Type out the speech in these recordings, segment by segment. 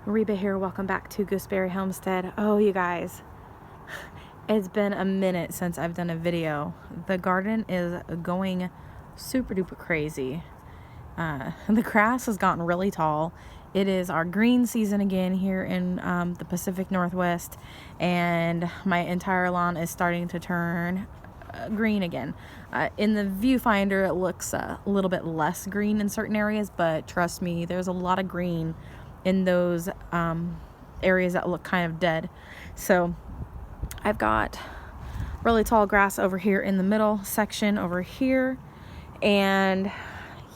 Reba here, welcome back to Gooseberry Homestead. Oh, you guys, it's been a minute since I've done a video. The garden is going super duper crazy. The grass has gotten really tall. It is our green season again here in the Pacific Northwest, and my entire lawn is starting to turn green again. In the viewfinder, it looks a little bit less green in certain areas, but trust me, there's a lot of green in those areas that look kind of dead. So I've got really tall grass over here in the middle section over here, and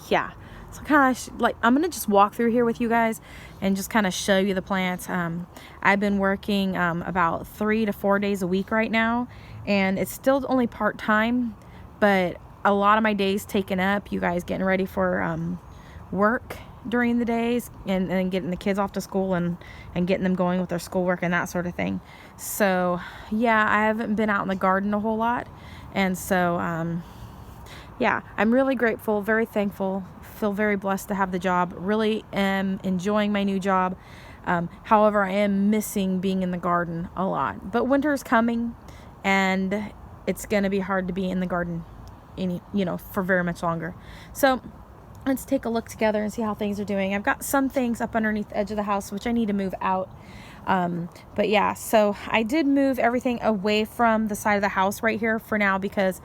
yeah, so kind of like I'm gonna just walk through here with you guys and just kind of show you the plants. I've been working about 3 to 4 days a week right now, and it's still only part-time, but a lot of my days taken up, you guys getting ready for work during the days and getting the kids off to school and getting them going with their schoolwork and that sort of thing. So yeah, I haven't been out in the garden a whole lot, and so yeah, I'm really grateful, very thankful, feel very blessed to have the job. Really am enjoying my new job. However, I am missing being in the garden a lot, but winter is coming and it's gonna be hard to be in the garden for very much longer. So let's take a look together and see how things are doing. I've got some things up underneath the edge of the house which I need to move out. But yeah, so I did move everything away from the side of the house right here for now because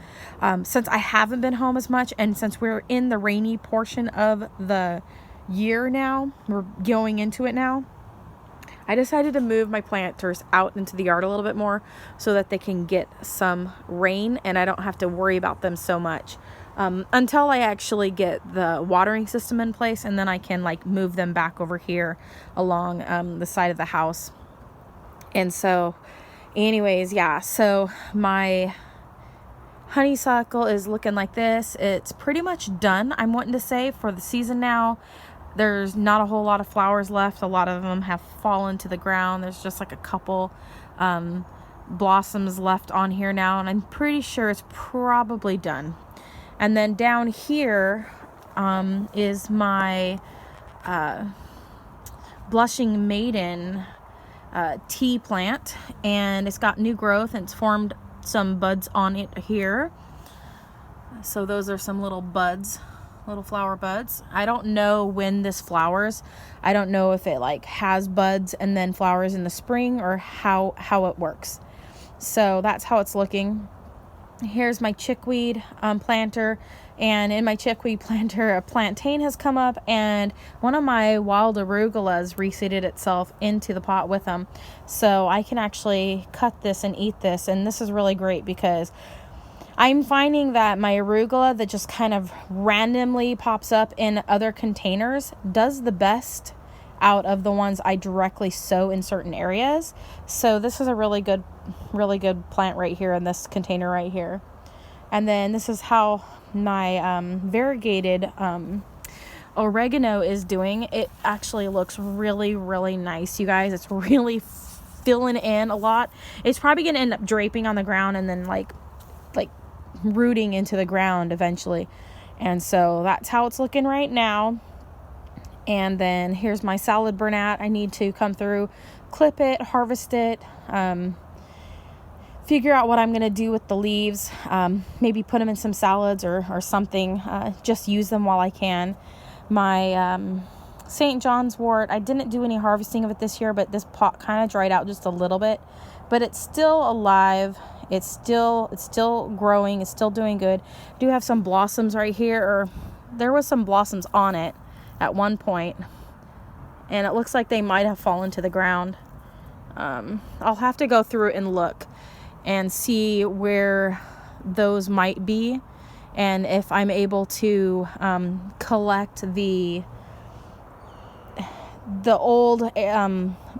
since I haven't been home as much, and since we're in the rainy portion of the year now, we're going into it now, I decided to move my planters out into the yard a little bit more so that they can get some rain and I don't have to worry about them so much. Until I actually get the watering system in place, and then I can like move them back over here along the side of the house. And so anyways, yeah, so my honeysuckle is looking like this. It's pretty much done, I'm wanting to say, for the season now. There's not a whole lot of flowers left. A lot of them have fallen to the ground. There's just like a couple blossoms left on here now, and I'm pretty sure it's probably done. And then down here is my Blushing Maiden tea plant, and it's got new growth and it's formed some buds on it here. So those are some little buds, little flower buds. I don't know when this flowers. I don't know if it like has buds and then flowers in the spring, or how it works. So that's how it's looking. Here's my chickweed planter, and in my chickweed planter a plantain has come up, and one of my wild arugulas reseeded itself into the pot with them, so I can actually cut this and eat this. And this is really great because I'm finding that my arugula that just kind of randomly pops up in other containers does the best out of the ones I directly sow in certain areas. So this is a really good plant right here in this container right here. And then this is how my variegated oregano is doing. It actually looks really nice, you guys. It's really filling in a lot. It's probably gonna end up draping on the ground and then like rooting into the ground eventually. And so that's how it's looking right now. And then here's my salad burnet. I need to come through, clip it, harvest it, figure out what I'm going to do with the leaves, maybe put them in some salads or something, just use them while I can. My St. John's wort, I didn't do any harvesting of it this year, but this pot kind of dried out just a little bit, but it's still alive. It's still growing. It's still doing good. I do have some blossoms right here, or there was some blossoms on it at one point, and it looks like they might have fallen to the ground. I'll have to go through and look and see where those might be, and if I'm able to collect the old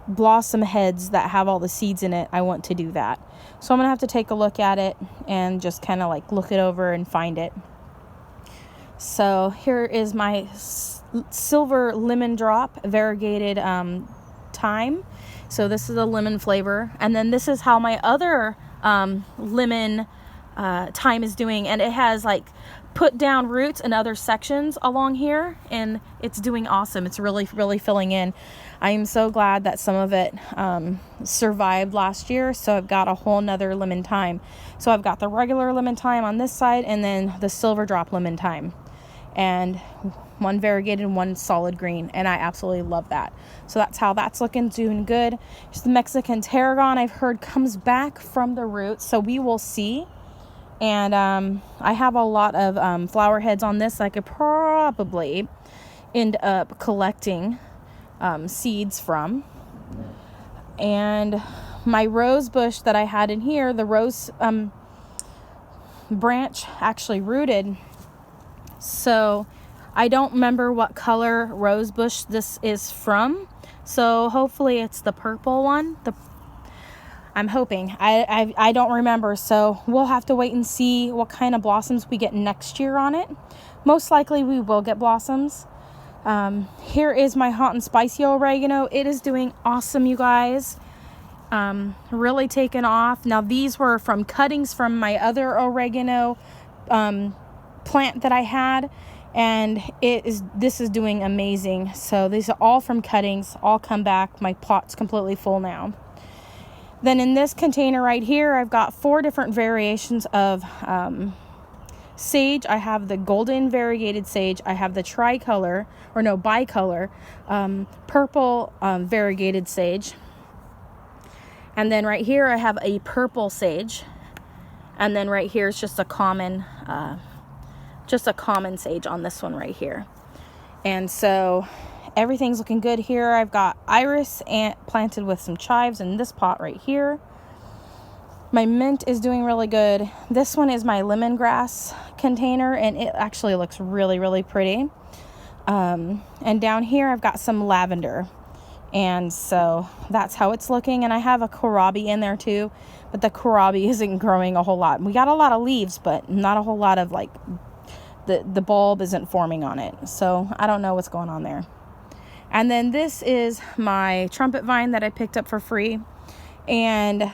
blossom heads that have all the seeds in it. I want to do that, so I'm gonna have to take a look at it and just kind of like look it over and find it. So here is my silver lemon drop variegated thyme. So this is a lemon flavor, and then this is how my other lemon thyme is doing, and it has like put down roots in other sections along here, and it's doing awesome. It's really filling in. I am so glad that some of it survived last year, so I've got a whole nother lemon thyme. So I've got the regular lemon thyme on this side, and then the silver drop lemon thyme, and one variegated and one solid green, and I absolutely love that. So that's how that's looking, doing good. Just the Mexican tarragon, I've heard, comes back from the roots, so we will see. And I have a lot of flower heads on this. I could probably end up collecting seeds from. And my rose bush that I had in here, the rose branch actually rooted. So I don't remember what color rose bush this is from. So hopefully it's the purple one. I'm hoping. I don't remember, so we'll have to wait and see what kind of blossoms we get next year on it. Most likely we will get blossoms. Here is my hot and spicy oregano. It is doing awesome, you guys. Really taken off. Now these were from cuttings from my other oregano plant that I had, and this is doing amazing. So these are all from cuttings, all come back. My plot's completely full now. Then in this container right here, I've got 4 different variations of sage. I have the golden variegated sage. I have the bicolor purple variegated sage. And then right here I have a purple sage. And then right here is just a common sage on this one right here. And so everything's looking good here. I've got iris planted with some chives in this pot right here. My mint is doing really good. This one is my lemongrass container, and it actually looks really pretty. And down here I've got some lavender, and so that's how it's looking. And I have a kohlrabi in there too, but the kohlrabi isn't growing a whole lot. We got a lot of leaves, but not a whole lot of like the bulb isn't forming on it. So I don't know what's going on there. And then this is my trumpet vine that I picked up for free. And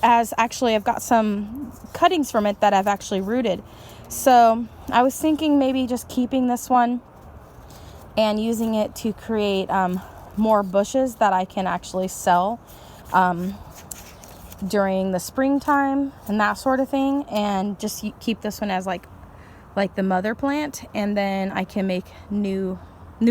I've got some cuttings from it that I've actually rooted. So I was thinking maybe just keeping this one and using it to create more bushes that I can actually sell during the springtime and that sort of thing. And just keep this one as like the mother plant. And then I can make new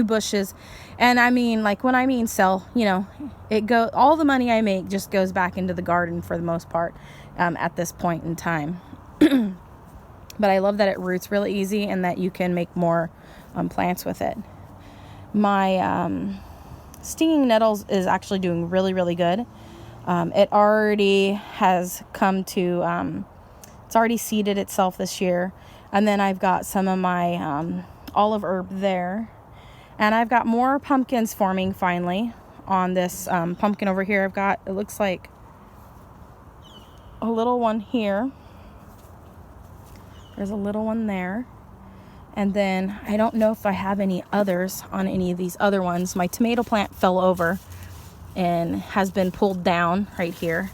bushes. And I mean, like, when I mean sell, all the money I make just goes back into the garden for the most part at this point in time. But I love that it roots really easy and that you can make more plants with it. My stinging nettles is actually doing really good. It already has come to it's already seeded itself this year. And then I've got some of my olive herb there. And I've got more pumpkins forming finally on this pumpkin over here. I've got, it looks like a little one here. There's a little one there. And then I don't know if I have any others on any of these other ones. My tomato plant fell over and has been pulled down right here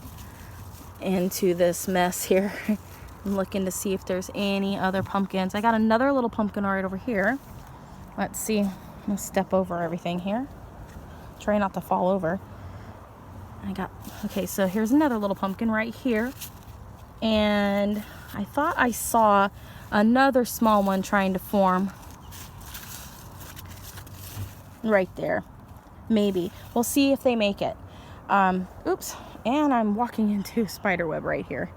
into this mess here. I'm looking to see if there's any other pumpkins. I got another little pumpkin right over here. Let's see. I'm gonna step over everything here. Try not to fall over. Okay, so here's another little pumpkin right here. And I thought I saw another small one trying to form right there. Maybe. We'll see if they make it. Oops. And I'm walking into spider web right here.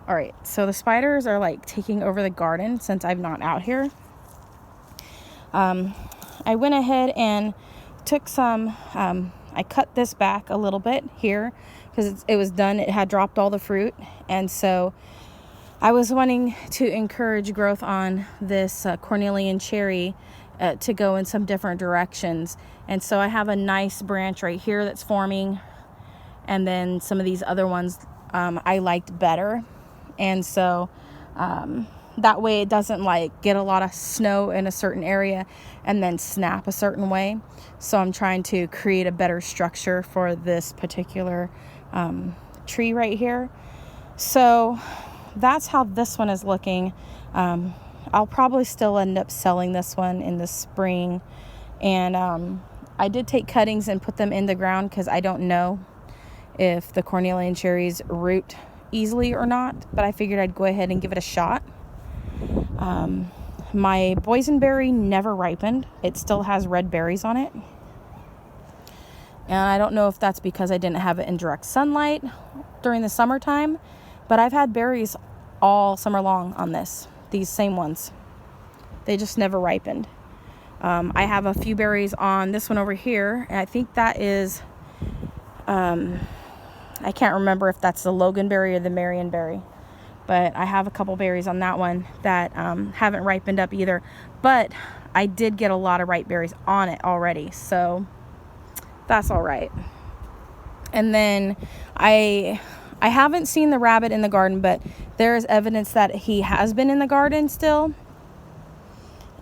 All right, so the spiders are like taking over the garden since I'm not out here. I went ahead and took some, I cut this back a little bit here because it was done. It had dropped all the fruit. And so I was wanting to encourage growth on this Cornelian cherry to go in some different directions. And so I have a nice branch right here that's forming. And then some of these other ones I liked better. And so that way it doesn't like get a lot of snow in a certain area and then snap a certain way. So I'm trying to create a better structure for this particular tree right here. So that's how this one is looking. I'll probably still end up selling this one in the spring. And I did take cuttings and put them in the ground because I don't know if the cornelian cherries root easily or not, but I figured I'd go ahead and give it a shot. My boysenberry never ripened. It still has red berries on it. And I don't know if that's because I didn't have it in direct sunlight during the summertime, but I've had berries all summer long on these same ones. They just never ripened. I have a few berries on this one over here, and I think that is, I can't remember if that's the loganberry or the marionberry, but I have a couple berries on that one that haven't ripened up either, but I did get a lot of ripe berries on it already, so that's all right. And then I haven't seen the rabbit in the garden, but there is evidence that he has been in the garden still.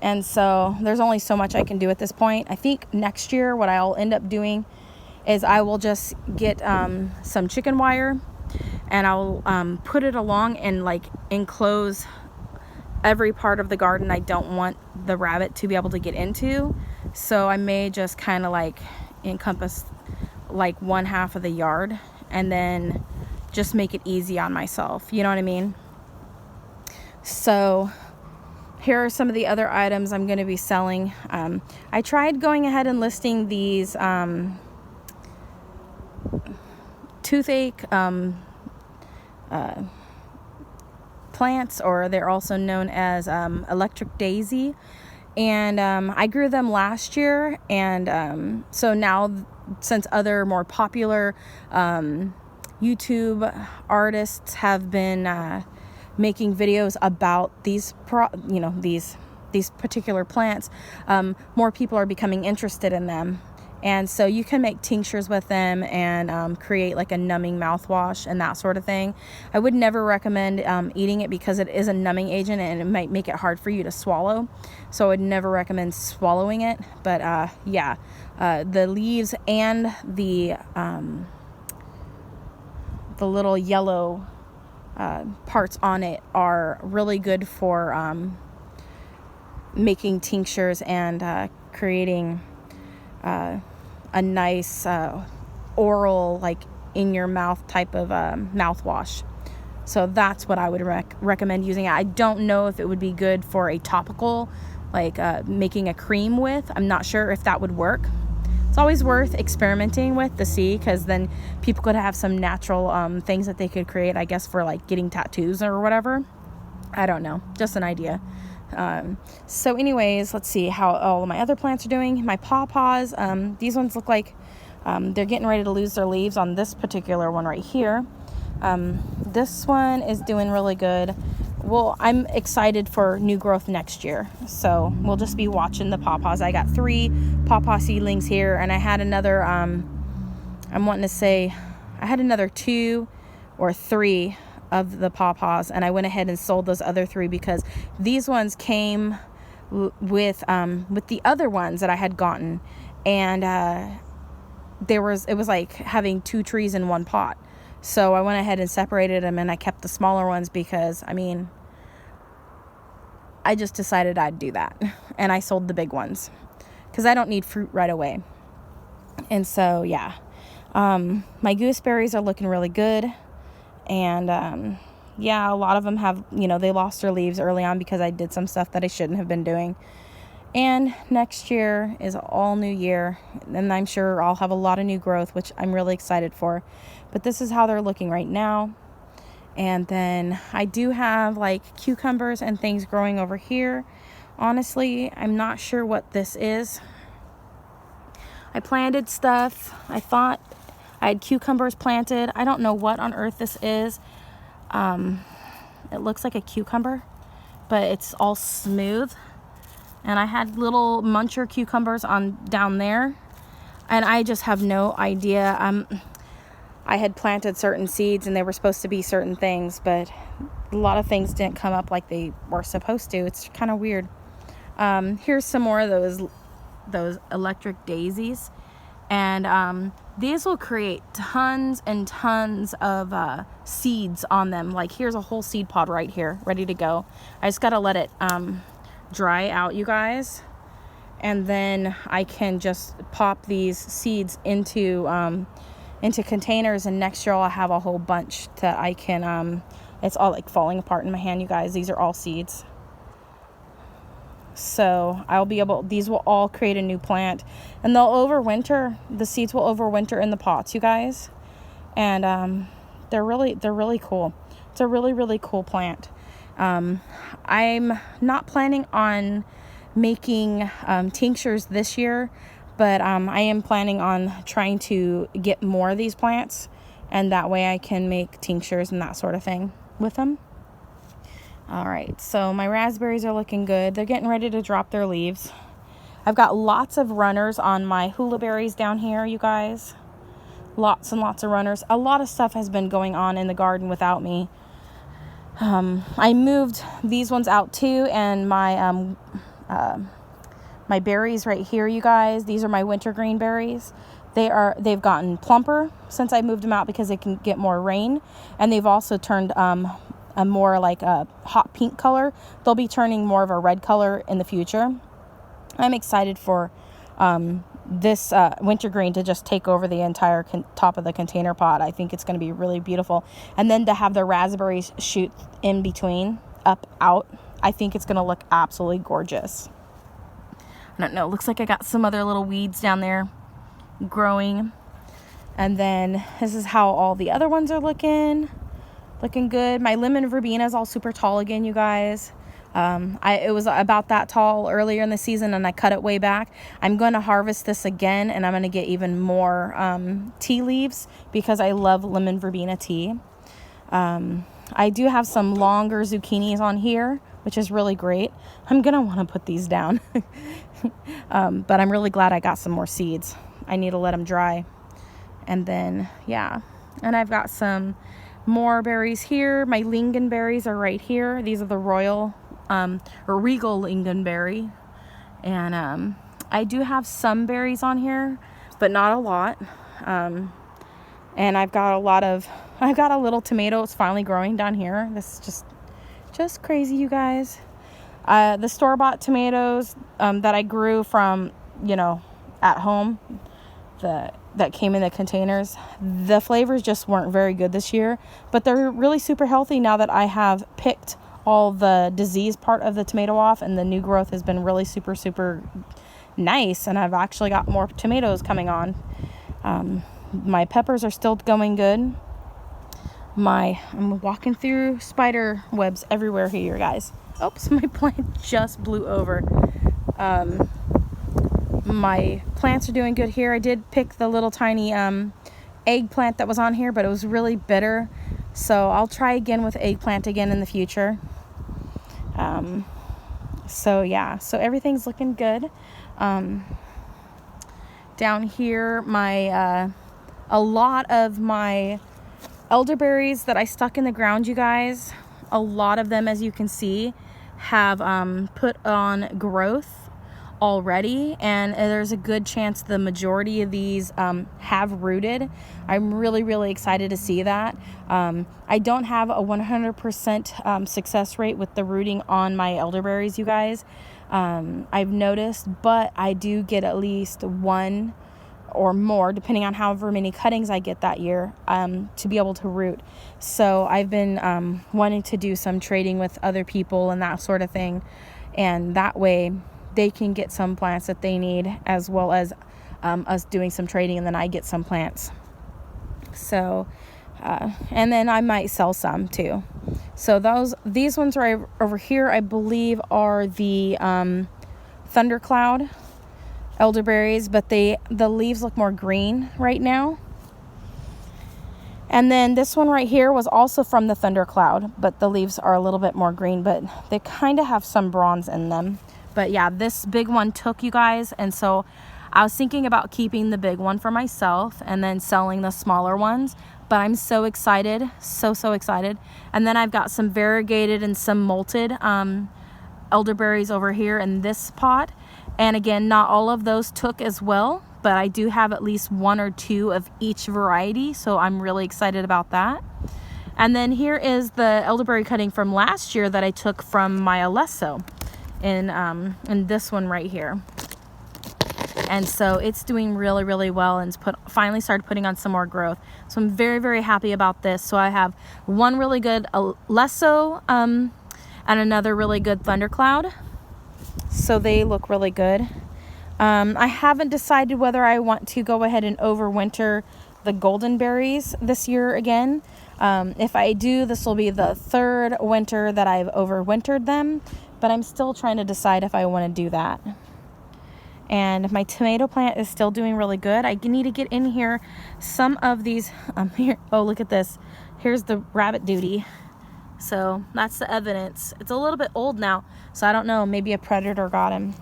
And so there's only so much I can do at this point. I think next year what I'll end up doing is I will just get some chicken wire, and I'll put it along and like enclose every part of the garden I don't want the rabbit to be able to get into. So I may just kind of like encompass like one half of the yard and then just make it easy on myself, you know what I mean? So here are some of the other items I'm going to be selling. I tried going ahead and listing these toothache plants, or they're also known as electric daisy, and I grew them last year, and so now, since other more popular YouTube artists have been making videos about these particular plants, more people are becoming interested in them. And so you can make tinctures with them and create like a numbing mouthwash and that sort of thing. I would never recommend eating it because it is a numbing agent and it might make it hard for you to swallow. So I would never recommend swallowing it. But yeah, the leaves and the little yellow parts on it are really good for making tinctures and creating a nice oral, like in your mouth type of mouthwash. So that's what I would recommend using it. I don't know if it would be good for a topical, like making a cream with. I'm not sure if that would work. It's always worth experimenting with to see, because then people could have some natural things that they could create, I guess, for like getting tattoos or whatever. I don't know, just an idea. So anyways, let's see how all of my other plants are doing. My pawpaws, these ones look like they're getting ready to lose their leaves on this particular one right here. This one is doing really good. Well, I'm excited for new growth next year, so we'll just be watching the pawpaws. I got 3 pawpaw seedlings here, and I had another I'm wanting to say I had another 2 or 3 of the pawpaws, and I went ahead and sold those other 3 because these ones came with the other ones that I had gotten, and it was like having 2 trees in one pot. So I went ahead and separated them, and I kept the smaller ones because, I mean, I just decided I'd do that, and I sold the big ones because I don't need fruit right away. And so yeah, my gooseberries are looking really good. And yeah, a lot of them have, they lost their leaves early on because I did some stuff that I shouldn't have been doing. And next year is all new year, and I'm sure I'll have a lot of new growth, which I'm really excited for. But this is how they're looking right now. And then I do have like cucumbers and things growing over here. Honestly, I'm not sure what this is. I planted stuff. I thought I had cucumbers planted. I don't know what on earth this is. It looks like a cucumber, but it's all smooth. And I had little muncher cucumbers on down there, and I just have no idea. I had planted certain seeds and they were supposed to be certain things, but a lot of things didn't come up like they were supposed to. It's kind of weird. Here's some more of those electric daisies. And these will create tons and tons of seeds on them. Like here's a whole seed pod right here, ready to go. I just gotta let it dry out, you guys, and then I can just pop these seeds into containers, and next year I'll have a whole bunch that I can it's all like falling apart in my hand, you guys. These are all seeds. So I'll be able, these will all create a new plant, and they'll overwinter. The seeds will overwinter in the pots, you guys. And they're really cool. It's a really cool plant. I'm not planning on making tinctures this year, but I am planning on trying to get more of these plants, and that way I can make tinctures and that sort of thing with them. All right, so my raspberries are looking good. They're getting ready to drop their leaves. I've got lots of runners on my hula berries down here, you guys. Lots and lots of runners. A lot of stuff has been going on in the garden without me. I moved these ones out too, and my my berries right here, you guys. These are my wintergreen berries. They've gotten plumper since I moved them out because they can get more rain, and they've also turned a more like a hot pink color. They'll be turning more of a red color in the future. I'm excited for this wintergreen to just take over the entire top of the container pot. I think it's going to be really beautiful, and then to have the raspberries shoot in between out, I think it's going to look absolutely gorgeous. I don't know, looks like I got some other little weeds down there growing, and then this is how all the other ones are looking good. My lemon verbena is all super tall again, you guys. It was about that tall earlier in the season, and I cut it way back. I'm going to harvest this again, and I'm going to get even more tea leaves because I love lemon verbena tea. I do have some longer zucchinis on here, which is really great. I'm going to want to put these down. But I'm really glad I got some more seeds. I need to let them dry. And then, yeah. And I've got some more berries here. My lingonberries are right here. These are the royal or regal lingonberry. And I do have some berries on here, but not a lot. And I've got a little tomato. It's finally growing down here. This is just crazy, you guys. The store-bought tomatoes that I grew from, at home, that came in the containers, the flavors just weren't very good this year, but they're really super healthy now that I have picked all the disease part of the tomato off, and the new growth has been really super nice, and I've actually got more tomatoes coming on. My peppers are still going good. I'm walking through spider webs everywhere here, guys. Oops, my plant just blew over. My plants are doing good here. I did pick the little tiny eggplant that was on here, but it was really bitter. So I'll try again with eggplant again in the future. So yeah, so everything's looking good. Down here, a lot of my elderberries that I stuck in the ground, you guys, a lot of them, as you can see, have put on growth already, and there's a good chance the majority of these have rooted. I'm really excited to see that. I don't have a 100% success rate with the rooting on my elderberries, you guys. I've noticed, but I do get at least one or more, depending on however many cuttings I get that year, to be able to root. So I've been wanting to do some trading with other people and that sort of thing, and that way they can get some plants that they need, as well as us doing some trading, and then I get some plants. So and then I might sell some too. So these ones right over here, I believe, are the Thundercloud elderberries, but the leaves look more green right now. And then this one right here was also from the Thundercloud, but the leaves are a little bit more green, but they kind of have some bronze in them. But yeah, this big one took, you guys, and so I was thinking about keeping the big one for myself and then selling the smaller ones. But I'm so excited, so excited. And then I've got some variegated and some molted elderberries over here in this pot. And again, not all of those took as well, but I do have at least 1 or 2 of each variety, so I'm really excited about that. And then here is the elderberry cutting from last year that I took from my Alesso in this one right here. And so it's doing really, really well, and it's finally started putting on some more growth. So I'm very, very happy about this. So I have one really good Alesso and another really good Thundercloud. So they look really good. I haven't decided whether I want to go ahead and overwinter the golden berries this year again. If I do, this will be the 3rd winter that I've overwintered them, but I'm still trying to decide if I want to do that. And my tomato plant is still doing really good. I need to get in here some of these here. Oh, look at this. Here's the rabbit duty. So that's the evidence. It's a little bit old now, so I don't know, maybe a predator got him.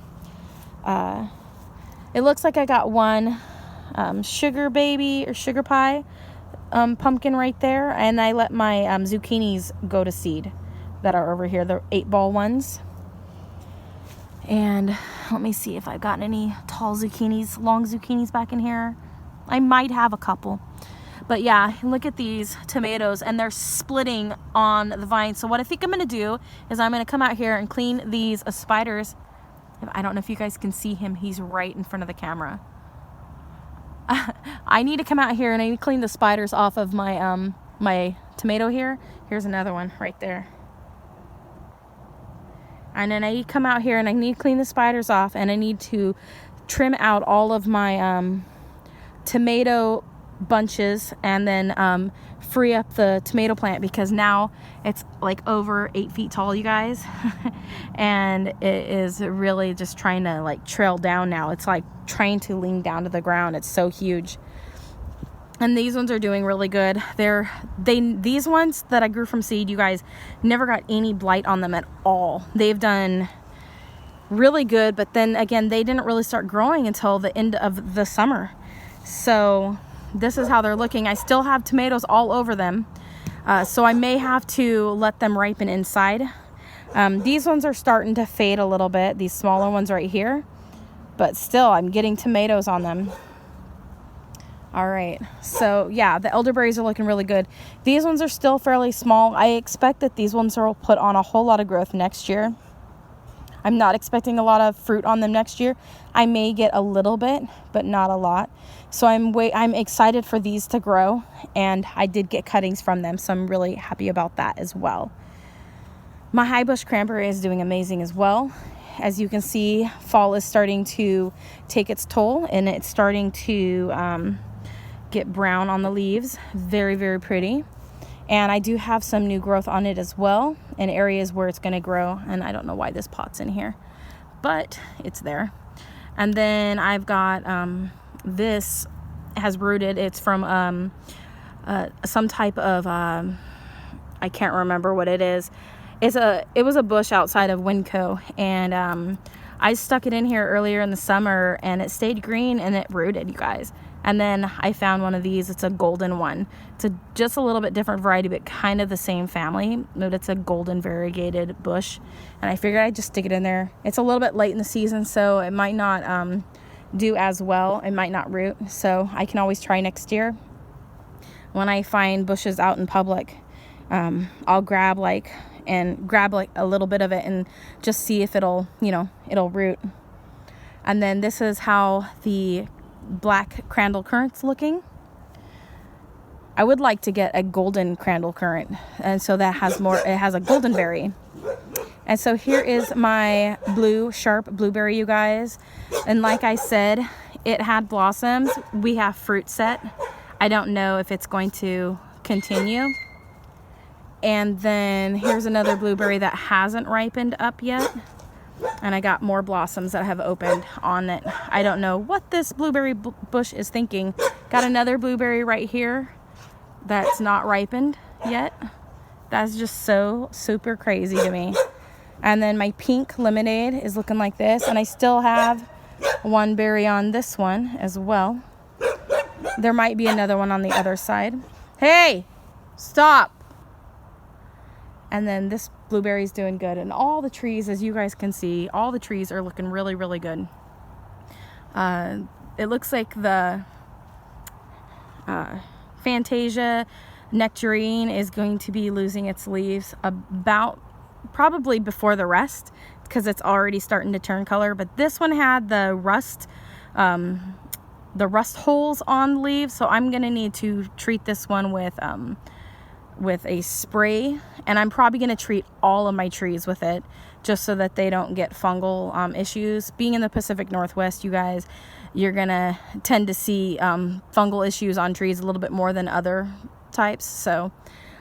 It looks like I got one sugar baby or sugar pie pumpkin right there, and I let my zucchinis go to seed that are over here, the 8-ball ones. And let me see if I've gotten any tall zucchinis, long zucchinis back in here. I might have a couple. But yeah, look at these tomatoes, and they're splitting on the vine. So what I think I'm going to do is I'm going to come out here and clean these spiders. I don't know if you guys can see him. He's right in front of the camera. I need to come out here and I need to clean the spiders off of my my tomato here. Here's another one right there. And then I need to come out here and I need to clean the spiders off, and I need to trim out all of my tomato bunches, and then free up the tomato plant, because now it's like over 8 feet tall, you guys. And it is really just trying to like trail down now. It's like trying to lean down to the ground. It's so huge. And these ones are doing really good. These ones that I grew from seed, you guys, never got any blight on them at all. They've done really good, but then again, they didn't really start growing until the end of the summer. So this is how they're looking. I still have tomatoes all over them, so I may have to let them ripen inside. These ones are starting to fade a little bit, these smaller ones right here, but still I'm getting tomatoes on them. All right, so yeah, the elderberries are looking really good. These ones are still fairly small. I expect that these ones will put on a whole lot of growth next year. I'm not expecting a lot of fruit on them next year. I may get a little bit, but not a lot. So I'm excited for these to grow, and I did get cuttings from them, so I'm really happy about that as well. My high bush cranberry is doing amazing as well. As you can see, fall is starting to take its toll, and it's starting to get brown on the leaves. Very, very pretty. And I do have some new growth on it as well in areas where it's going to grow. And I don't know why this pot's in here, but it's there. And then I've got this has rooted. It's from some type of I can't remember what it is. It was a bush outside of Winco, and I stuck it in here earlier in the summer, and it stayed green and it rooted, you guys. And then I found one of these. It's a golden one. It's just a little bit different variety, but kind of the same family. But it's a golden variegated bush, and I figured I'd just stick it in there. It's a little bit late in the season, so it might not do as well. It might not root, so I can always try next year. When I find bushes out in public, I'll grab a little bit of it and just see if it'll root. And then this is how the black crandall currant's looking. I would like to get a golden crandall currant, and so that has more. It has a golden berry. And so here is my blue sharp blueberry, you guys. And like I said, it had blossoms. We have fruit set. I don't know if it's going to continue. And then here's another blueberry that hasn't ripened up yet. And I got more blossoms that have opened on it. I don't know what this blueberry bush is thinking. Got another blueberry right here that's not ripened yet. That's just so super crazy to me. And then my pink lemonade is looking like this. And I still have one berry on this one as well. There might be another one on the other side. Hey, stop. And then this blueberry's doing good. And all the trees, as you guys can see, all the trees are looking really, really good. it looks like the Fantasia Nectarine is going to be losing its leaves about probably before the rest, because it's already starting to turn color. But this one had the rust holes on the leaves, so I'm gonna need to treat this one with a spray, and I'm probably gonna treat all of my trees with it, just so that they don't get fungal issues. Being in the Pacific Northwest, you guys, you're gonna tend to see fungal issues on trees a little bit more than other types. So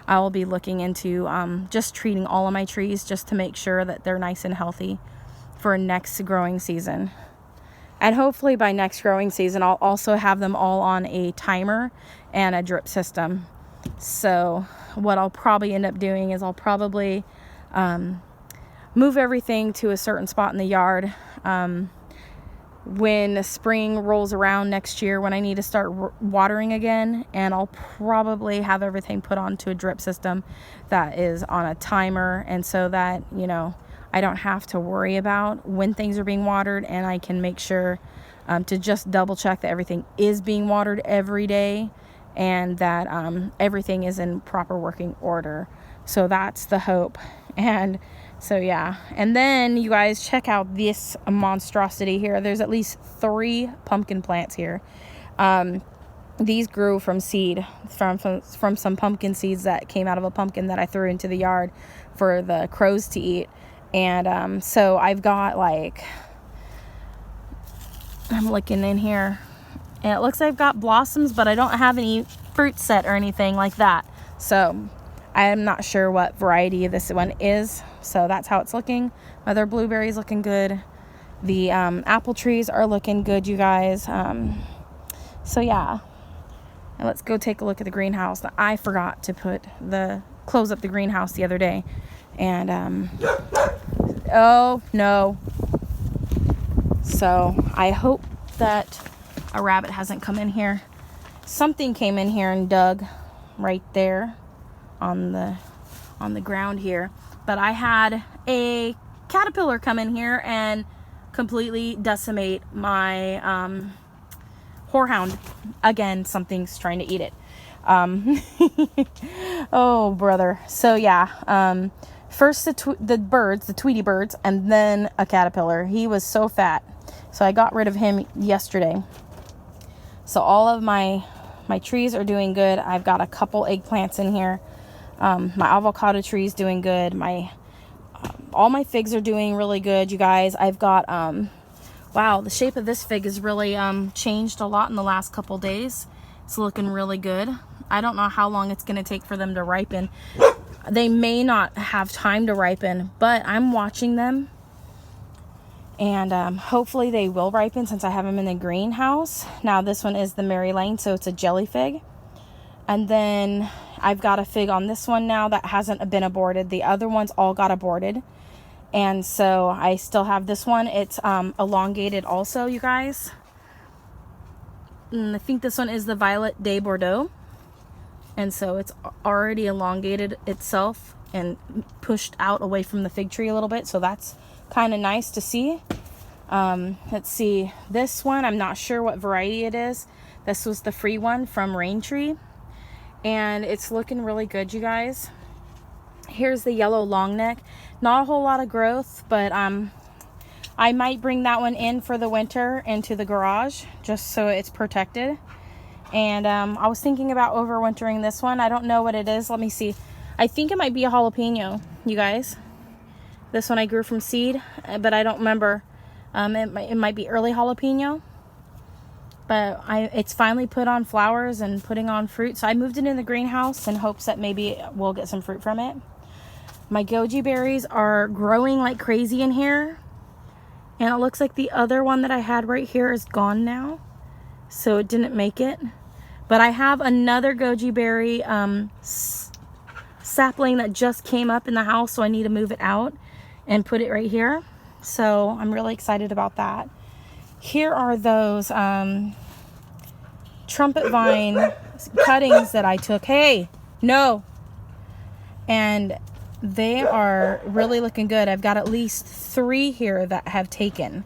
I will be looking into just treating all of my trees, just to make sure that they're nice and healthy for next growing season. And hopefully by next growing season, I'll also have them all on a timer and a drip system. So what I'll probably end up doing is I'll probably move everything to a certain spot in the yard when spring rolls around next year, when I need to start watering again, and I'll probably have everything put onto a drip system that is on a timer, and so that, you know, I don't have to worry about when things are being watered, and I can make sure to just double check that everything is being watered every day, and that everything is in proper working order. So that's the hope. And so yeah, and then you guys check out this monstrosity here. There's at least 3 pumpkin plants here. These grew from seed, from some pumpkin seeds that came out of a pumpkin that I threw into the yard for the crows to eat. And so I've got, like, I'm looking in here, and it looks like I've got blossoms, but I don't have any fruit set or anything like that. So I'm not sure what variety this one is. So that's how it's looking. My other blueberries looking good. The apple trees are looking good, you guys. So yeah. Now let's go take a look at the greenhouse. I forgot to close up the greenhouse the other day. And oh no. So I hope that a rabbit hasn't come in here. Something came in here and dug right there on the ground here. But I had a caterpillar come in here and completely decimate my horehound. Again, something's trying to eat it. Oh brother. So yeah, first the birds, the Tweety birds, and then a caterpillar. He was so fat, so I got rid of him yesterday. So all of my trees are doing good. I've got a couple eggplants in here. My avocado tree is doing good. All my figs are doing really good, you guys. I've got wow, the shape of this fig has really changed a lot in the last couple days. It's looking really good. I don't know how long it's going to take for them to ripen. They may not have time to ripen, but I'm watching them, and hopefully they will ripen since I have them in the greenhouse. Now this one is the Mary Lane, so it's a jelly fig. And then I've got a fig on this one now that hasn't been aborted. The other ones all got aborted. And so I still have this one. It's elongated also, you guys. And I think this one is the Violet de Bordeaux. And so it's already elongated itself and pushed out away from the fig tree a little bit. So that's kind of nice to see. Let's see. This one, I'm not sure what variety it is. This was the free one from Rain Tree. And it's looking really good, you guys. Here's the yellow long neck. Not a whole lot of growth, but I might bring that one in for the winter into the garage just so it's protected. And I was thinking about overwintering this one. I don't know what it is. Let me see. I think it might be a jalapeno, you guys. This one I grew from seed, but I don't remember. It might be early jalapeno. But it's finally put on flowers and putting on fruit. So I moved it in the greenhouse in hopes that maybe we'll get some fruit from it. My goji berries are growing like crazy in here. And it looks like the other one that I had right here is gone now. So it didn't make it. But I have another goji berry sapling that just came up in the house. So I need to move it out and put it right here. So I'm really excited about that. Here are those trumpet vine cuttings that I took. Hey, no. And they are really looking good. I've got at least 3 here that have taken.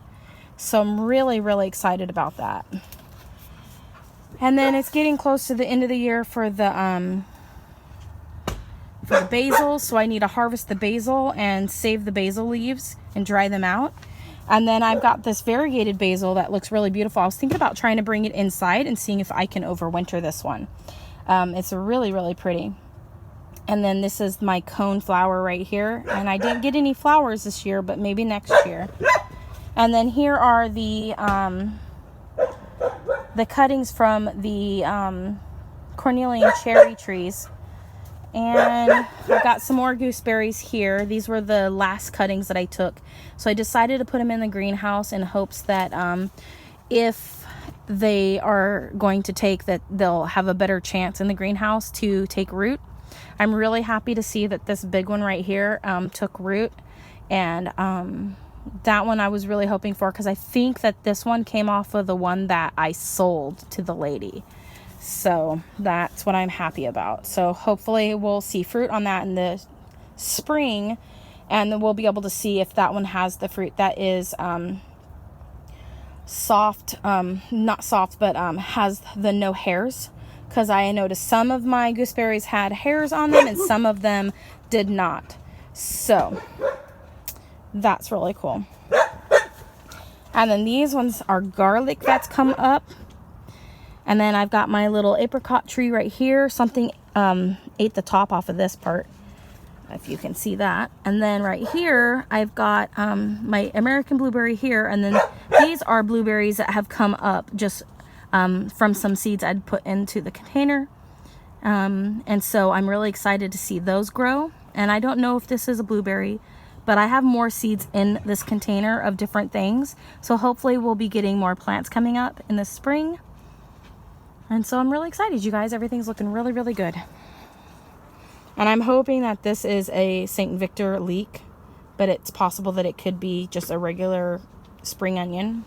So I'm really, really excited about that. And then it's getting close to the end of the year for the basil, so I need to harvest the basil and save the basil leaves and dry them out. And then I've got this variegated basil that looks really beautiful. I was thinking about trying to bring it inside and seeing if I can overwinter this one. It's really, really pretty. And then this is my cone flower right here. And I didn't get any flowers this year, but maybe next year. And then here are the cuttings from the cornelian cherry trees. And I've got some more gooseberries here. These were the last cuttings that I took. So I decided to put them in the greenhouse in hopes that if they are going to take, that they'll have a better chance in the greenhouse to take root. I'm really happy to see that this big one right here took root. And that one I was really hoping for, because I think that this one came off of the one that I sold to the lady. So that's what I'm happy about. So hopefully we'll see fruit on that in the spring, and then we'll be able to see if that one has the fruit that is soft, not soft, but has the no hairs, because I noticed some of my gooseberries had hairs on them and some of them did not. So that's really cool. And then these ones are garlic that's come up. And then I've got my little apricot tree right here. Something ate the top off of this part, if you can see that. And then right here, I've got my American blueberry here. And then these are blueberries that have come up just from some seeds I'd put into the container. And so I'm really excited to see those grow. And I don't know if this is a blueberry, but I have more seeds in this container of different things. So hopefully we'll be getting more plants coming up in the spring. And so I'm really excited, you guys. Everything's looking really, really good. And I'm hoping that this is a St. Victor leek, but it's possible that it could be just a regular spring onion.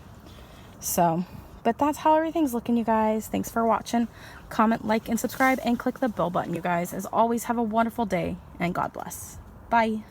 So, but that's how everything's looking, you guys. Thanks for watching. Comment, like, and subscribe, and click the bell button, you guys. As always, have a wonderful day, and God bless. Bye.